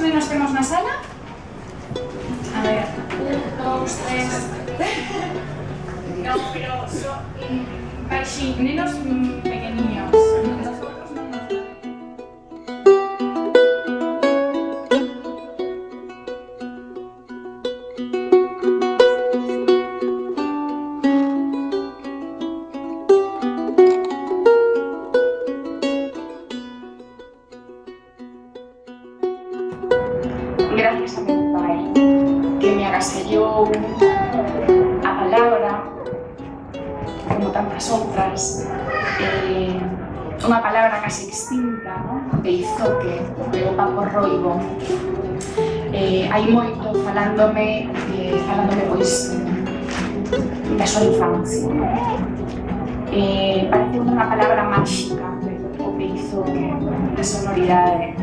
nenos temos na sala? A ver, 1, 2, 3... No, pero son nenos pequeniños. Nosotros non nos vale. Gracias a mi pai, que me agasellou a palabra, como tantas outras, unha palabra casi extinta, non? Beizoque, o Paco Roibo. Hai moito falándome pois da súa infancia. Parece unha palabra máxica, o beizoque, a sonoridade.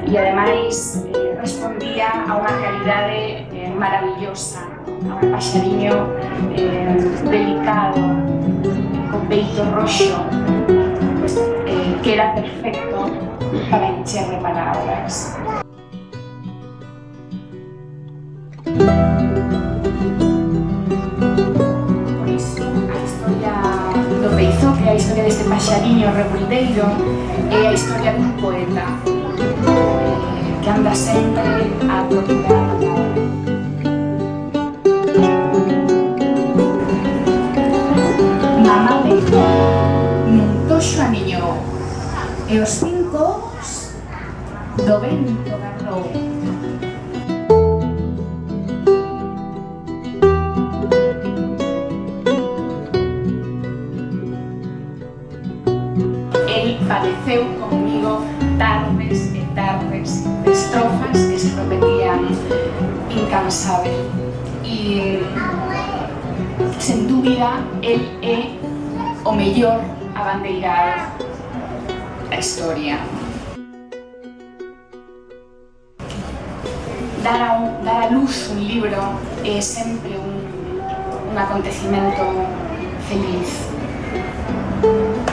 E ademais respondía a unha realidade maravillosa, a un paxariño delicado, con peito roxo, que era perfecto para encher de palabras. Por iso, a historia do beizoque, a historia deste paxariño rebuldeiro, é a historia dun poeta que anda sempre a procurar a palabra. Mamá peitou nun toxo aniñou e os 5 ovos do vento gardou. El padeceu comigo tardes e tardes de estrofas que se repetían incansable. E, sen dúbida, el é o mellor abandeirado da historia. Dar a luz un libro é sempre un acontecimento feliz.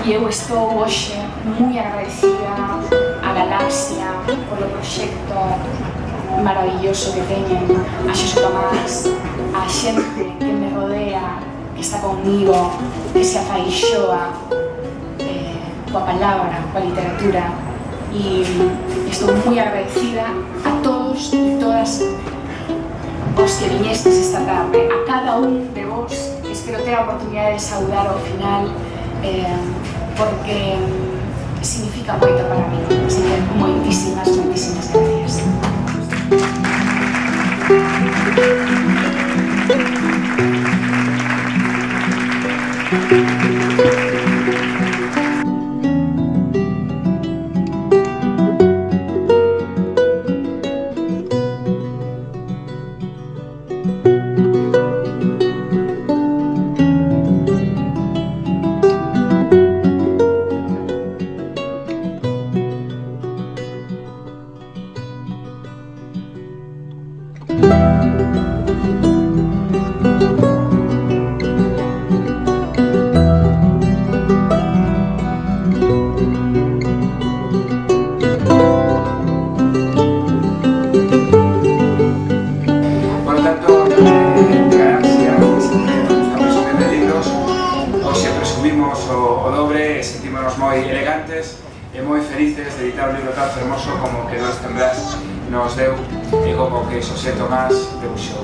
E eu estou hoxe moi agradecida a Galaxia polo proxecto maravilloso que teñen, a Xosé Tomás, a xente que me rodea, que está conmigo, que se apaixoa coa palabra, coa literatura. E estou moi agradecida a todos e todas os que viñestes esta tarde, a cada un de vos, que espero ter a oportunidade de saudar ao final, porque significa moito para mí. Así que moitísimas gracias. O dobre, sentímonos moi elegantes e moi felices de editar un libro tan fermoso como que Dos Temblás nos deu e como que Xosé Tomás debuxou.